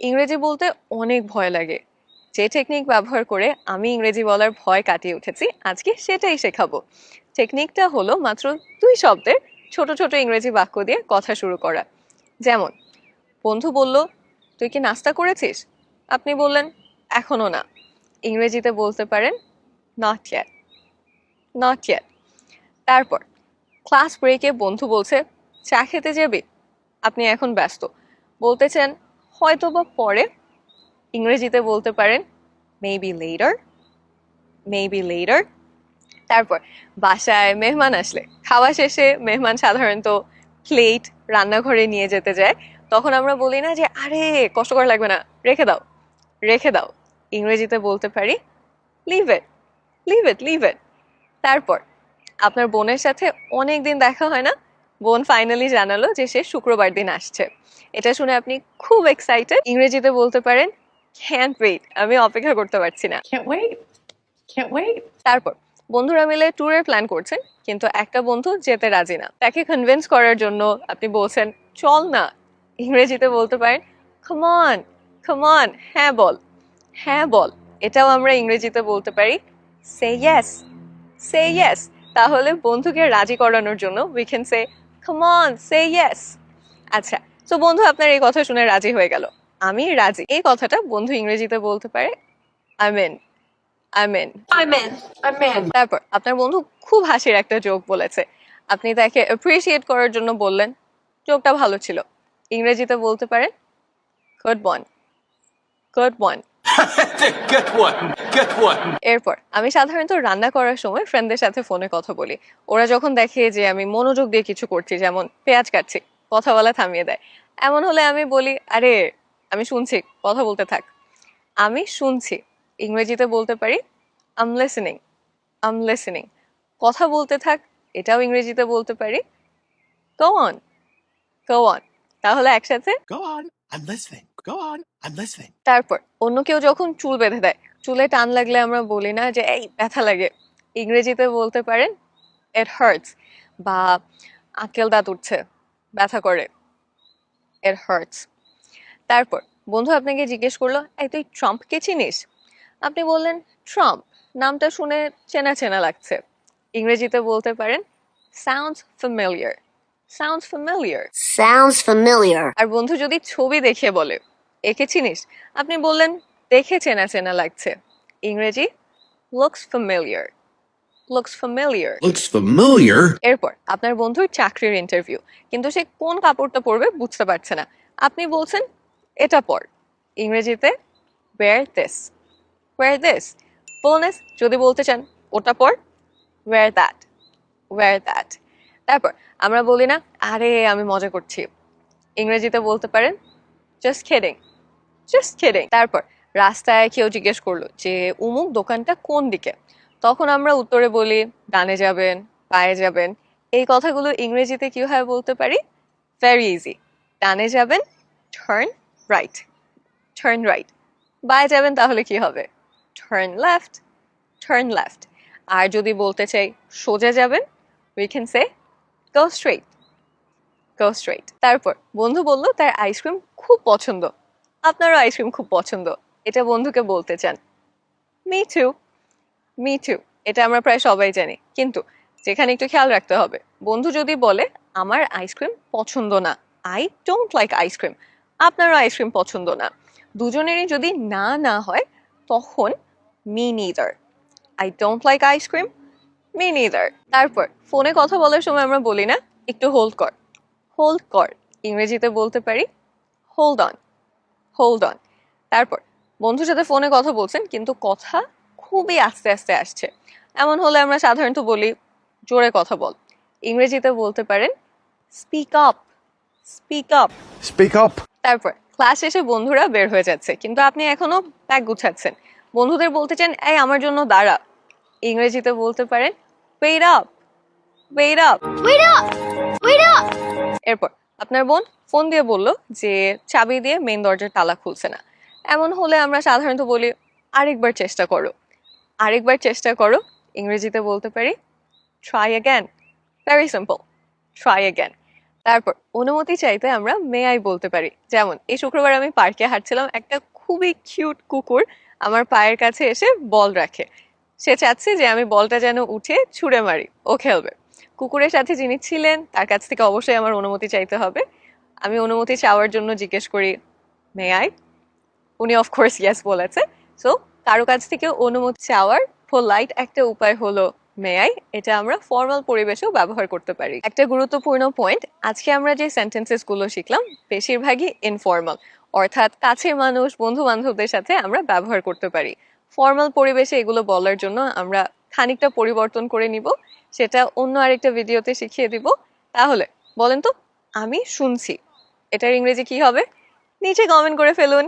ইংরেজি বলতে অনেক ভয় লাগে। যে টেকনিক ব্যবহার করে আমি ইংরেজি বলার ভয় কাটিয়ে উঠেছি, আজকে সেটাই শেখাবো। টেকনিকটা হলো মাত্র 2 শব্দের ছোট ছোট ইংরেজি বাক্য দিয়ে কথা শুরু করা। যেমন, বন্ধু বলল, তুই কি নাস্তা করেছিস? আপনি বললেন, এখনো না। ইংরেজিতে বলতে পারেন, নট ইয়েট, নট ইয়েট। তারপর, ক্লাস ব্রেকে বন্ধু বলছে, চা খেতে যাবি? আপনি এখন ব্যস্ত, বলতে চান হয়তো বা পরে। ইংরেজিতে বলতে পারেন, মেবি লেটার, মেবি লেটার। তারপর, বাসায় মেহমান আসলে খাওয়া শেষে মেহমান সাধারণত প্লেট রান্নাঘরে নিয়ে যেতে যায়। তখন আমরা বলি না যে আরে কষ্ট করা লাগবে না, রেখে দাও, রেখে দাও। ইংরেজিতে বলতে পারি, leave it, leave it, leave it. তারপর, আপনার বোনের সাথে অনেক দিন দেখা হয় না, বোন ফাইনালি জানালো যে সে শুক্রবার দিন আসছে। এটা শুনে আপনি খুব এক্সাইটেড। ইংরেজিতে বলতে পারেন, ক্যান্ট ওয়েট, আমি অপেক্ষা করতে পারছি না। Can't wait. Can't wait. তারপর, বন্ধুরা মিলে ট্যুরের প্ল্যান করছেন, কিন্তু একটা বন্ধু যেতে রাজি না। তাকে কনভিন্স করার জন্য আপনি বলছেন, চল না। ইংরেজিতে বলতে পারেন, কাম অন, কাম অন, হ্যাঁ বল, হ্যাঁ বল। এটাও আমরা ইংরেজিতে বলতে পারি, সে ইয়েস, সে ইয়েস। তাহলে বন্ধুকে রাজি করানোর জন্য we can say, come on, say yes. আচ্ছা, তো বন্ধু আপনার এই কথা শুনে রাজি হয়ে গেল, আমি রাজি। এই কথাটা বন্ধু ইংরেজিতে বলতে পারে, I mean, I mean. I'm in. I'm in. তারপর, আপনার বন্ধু খুব হাসির একটা জোক বলেছে, আপনি তাকে অ্যাপ্রিসিয়েট করার জন্য বললেন, জোকটা ভালো ছিল। ইংরেজিতে বলতে পারেন, good one, good one. Good one. Good one. এরপর, আমি সাধারণত রান্না করার সময় ফ্রেন্ডদের সাথে ফোনে কথা বলি। ওরা যখন দেখে যে আমি মনোযোগ দিয়ে কিছু করছি, যেমন পেঁয়াজ কাটছি, কথা বলা থামিয়ে দেয়। এমন হলে আমি বলি, আরে আমি শুনছি, কথা বলতে থাক। আমি শুনছি ইংরেজিতে বলতে পারি, আম লিসেনিং, আম লিসেনিং। কথা বলতে থাক, এটাও ইংরেজিতে বলতে পারি, গো অন, গো অন। তাহলে একসাথে, Go on. I'm listening. Go on. I'm listening. তারপর অন্য কেউ যখন চুল বেঁধে দেয়, চুলে টান লাগলে আমরা বলি না যে এই ব্যথা লাগে। ইংরেজিতে বলতে পারেন, ইট হার্টস। বা আঁকেল দাঁত উঠছে, ব্যথা করে, ইট হার্টস। তারপর, বন্ধু আপনাকে জিজ্ঞেস করলো, এই তুই ট্রাম্পকে চিনিস? আপনি বললেন, ট্রাম্প, নামটা শুনে চেনা চেনা লাগছে। ইংরেজিতে বলতে পারেন, sounds familiar, sounds familiar. Sounds familiar. আর বন্ধু যদি ছবি দেখে বলে, একে চিনিস? আপনি বললেন, দেখে চেনা চেনা লাগছে। ইংরেজি, looks familiar, looks familiar. Looks familiar. এরপর, আপনার বন্ধুর চাকরির ইন্টারভিউ, কিন্তু সে কোন কাপড়টা পরবে বুঝতে পারছে না। আপনি বলছেন, এটা পর। ইংরেজিতে, wear this, wear this। Bonus যদি বলতে চান, ওটা পর, wear that, wear that। তারপর, আমরা বলি না, আরে আমি মজা করছি। ইংরেজিতে বলতে পারেন, জাস্ট কিডিং, জাস্ট কিডিং। তারপর, রাস্তায় কেউ জিজ্ঞেস করলো যে উমুক দোকানটা কোন দিকে, তখন আমরা উত্তরে বলি, ডানে যাবেন, বায়ে যাবেন। এই কথাগুলো ইংরেজিতে কিভাবে বলতে পারি? Very easy. ডানে যাবেন, টার্ন রাইট, টার্ন রাইট। বায়ে যাবেন তাহলে কি হবে? Turn left, turn left. আর যদি বলতে চাই সোজা যাবেন, we can say, go straight, go straight. তারপর, বন্ধু বলল তার আইসক্রিম খুব পছন্দ, আপনারও আইসক্রিম খুব পছন্দ। এটা বন্ধুকে বলতে চান, মি টু, মি টু। এটা আমরা প্রায় সবাই জানি, কিন্তু যেখানে একটু খেয়াল রাখতে হবে, বন্ধু যদি বলে আমার আইসক্রিম পছন্দ না, আই ডোন্ট লাইক আইসক্রিম, আপনারও আইসক্রিম পছন্দ না, দুজনেরই যদি না না হয়, তখন me neither, I don't like ice cream, me neither. তারপর, ফোনে কথা বলার সময় আমরা বলি না, একটু হোল্ড কর, হোল্ড কর। ইংরেজিতে বলতে পারি, হোল্ড অন, হোল্ড অন। তারপর, বন্ধুর সাথে ফোনে কথা বলছেন, কিন্তু কথা খুবই আস্তে আস্তে আসছে। এমন হলে আমরা সাধারণত বলি, জোরে কথা বল। ইংরেজিতে বলতে পারেন, speak up, speak up. Speak up. তারপর, ক্লাস শেষে বন্ধুরা বের হয়ে যাচ্ছে, কিন্তু আপনি এখনো ব্যাগ গুছাচ্ছেন। বন্ধুদের বলতে চান, এই আমার জন্য দাঁড়া। ইংরেজিতে বলতে পারেন, wait up, wait up. Wait up! Wait up! এরপর, আপনার বোন ফোন দিয়ে বলল যে চাবি দিয়ে মেইন দরজার তালা খুলছে না। এমন হলে আমরা সাধারণত বলি, আরেকবার চেষ্টা করো, আরেকবার চেষ্টা করো। ইংরেজিতে বলতে পারি, try again, very simple, try again. তারপর অনুমতি চাইতে আমরা মে আই বলতে পারি। যেমন এই শুক্রবার আমি পার্কে হাঁটছিলাম, একটা খুবই কিউট কুকুর আমার পায়ের কাছে এসে বল রাখে। সে চাচ্ছে যে আমি বলটা যেন উঠে ছুঁড়ে মারি, ও খেলবে। কুকুরের সাথে যিনি ছিলেন তার কাছ থেকে অবশ্যই আমার অনুমতি চাইতে হবে। আমি অনুমতি চাওয়ার জন্য জিজ্ঞেস করি মে আই, উনি অফকোর্স ইয়েস বলেছে। সো কারো কাছ থেকে অনুমতি চাওয়ার পোলাইট একটা উপায় হলো মে আই। এটা আমরা ফর্মাল পরিবেশেও ব্যবহার করতে পারি। একটা গুরুত্বপূর্ণ পয়েন্ট, আজকে আমরা যে সেন্টেন্সেস গুলো শিখলাম বেশিরভাগই ইনফর্মাল, অর্থাৎ কাছের মানুষ, বন্ধু বান্ধবদের সাথে আমরা ব্যবহার করতে পারি। ফর্মাল পরিবেশে এগুলো বলার জন্য আমরা খানিকটা পরিবর্তন করে নিব, সেটা অন্য আরেকটা ভিডিওতে শিখিয়ে দিব। তাহলে বলেন তো, আমি শুনছি, এটার ইংরেজি কি হবে? নিচে কমেন্ট করে ফেলুন।